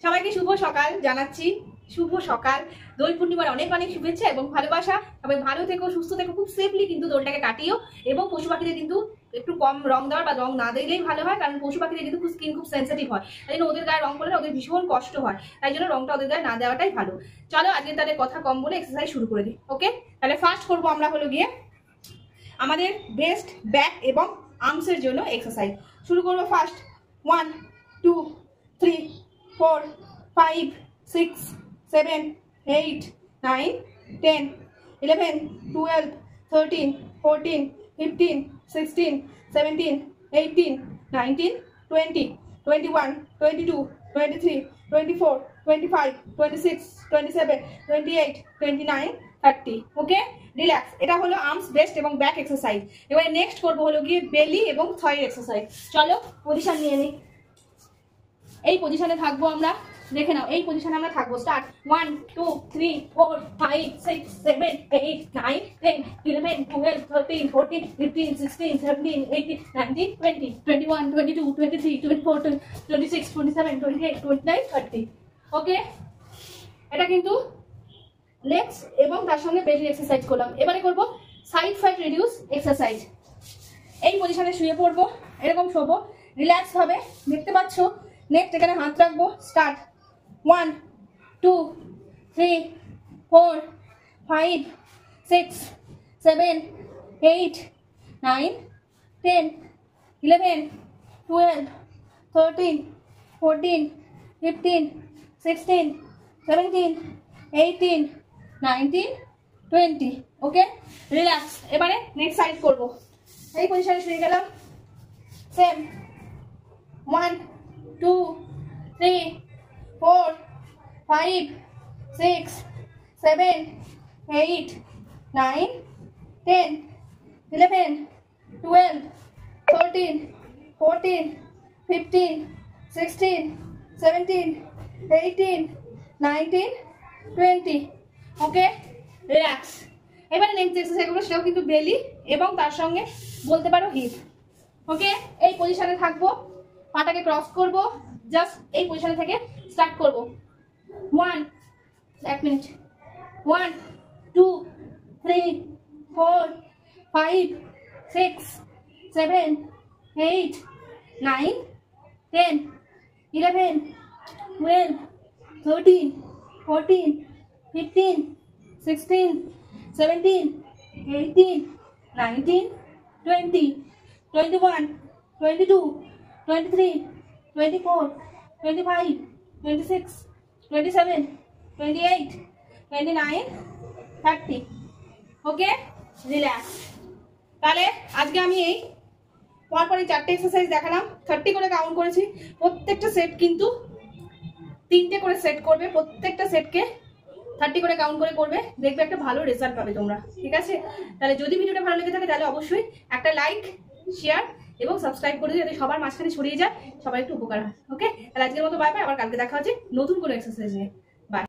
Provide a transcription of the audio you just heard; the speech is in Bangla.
সবাইকে শুভ সকাল জানাচ্ছি। শুভ সকাল, দোল পূর্ণিমার অনেক অনেক শুভেচ্ছা এবং ভালোবাসা। সবাই ভালো থেকো, সুস্থ থেকো, খুব সেফলি কিন্তু দোলটাকে কাটিও। এবং পশু পাখিদের কিন্তু একটু কম রং দেওয়ার বা রং না দিলেই ভালো হয়, কারণ পশু পাখিদের কিন্তু স্কিন খুব সেন্সিটিভ হয়, তাই জন্য ওদের গায়ে রং করলে ওদের ভীষণ কষ্ট হয়, তাই জন্য রংটা ওদের গায়ে না দেওয়াটাই ভালো। চলো আজকে তাদের কথা কম বলে এক্সারসাইজ শুরু করে দিই। ওকে, তাহলে ফার্স্ট করবো আমরা হলো গিয়ে আমাদের ব্রেস্ট, ব্যাক এবং আর্মসের জন্য এক্সারসাইজ শুরু করবো। ফার্স্ট 1 2 3 4 5 6 7 8 9 10 11 12 13 14 15 16 17 18 19 20 21 22 23 24 25 26 27 28 29 30। ওকে, রিল্যাক্স। এটা হলো আর্মস, ব্রেস্ট এবং ব্যাক এক্সারসাইজ। এবারে নেক্সট করবো হলো গিয়ে বেলি এবং থয়ের এক্সারসাইজ। চলো পজিশন নিয়ে নিই। এই পজিশনে থাকবো আমরা, দেখে নাও, এই পজিশনে আমরা থাকবো। স্টার্ট 1 2 3 4 5 6 7 8 9 10 11 12 13 14 15 16 17 18 19 20 21 22 23 24 26 27 28 29 30। ওকে, এটা কিন্তু লেগস এবং তার সঙ্গে বেলি এক্সারসাইজ করলাম। এবারে করব সাইড ফ্যাট রিডিউস এক্সারসাইজ। এই পজিশনে শুয়ে পড়বো, এরকম শোবো, রিল্যাক্স ভাবে, দেখতে পাচ্ছ। নেক্সট এখানে হাত রাখবো। স্টার্ট 1 2 3 4 5 6 7 8 9 10 11 12 13 14 15 16 17 18 19 20। ওকে, রিল্যাক্স। এবারে নেক্সট সাইড করবো। এই পজিশনে শুয়ে গেলাম। সেম 1 2 3 4 5 6 7 8 9 10 11 12 13 14 15 16 17 18 19 20। ওকে, রিল্যাক্স। এবারে নেক্সট এক্সারসাইজ করবো, সেটাও কিন্তু বেলি এবং তার সঙ্গে বলতে পারো হিপ। ওকে, এই পজিশনে থাকবো, পাটাকে ক্রস করব, জাস্ট এই পজিশন থেকে স্টার্ট করব। 1 এক মিনিট 1 2 3 4 5 6 7 8 9 10 11 12 13 14 15 16 17 18 19 20 21 22 23 24 25 26 27 28 29 30। ওকে, রিল্যাক্স। তাহলে আজকে আমি এই পরপরই 4টে এক্সারসাইজ দেখালাম, 30 করে কাউন্ট করেছি। প্রত্যেকটা সেট কিন্তু 3টে করে সেট করবে, প্রত্যেকটা সেটকে 30 করে কাউন্ট করে করবে, দেখবে একটা ভালো রেজাল্ট পাবে তোমরা। ঠিক আছে, তাহলে যদি ভিডিওটা ভালো লেগে থাকে তাহলে অবশ্যই একটা লাইক, শেয়ার এবং সাবস্ক্রাইব করে দিও, যাতে সবার মাঝখানে ছড়িয়ে যায়, সবাই একটু উপকার হয়। ওকে, তাহলে আজকের মতো বাই বাই। আবার কালকে দেখা হচ্ছে নতুন কোনো এক্সারসাইজ নিয়ে।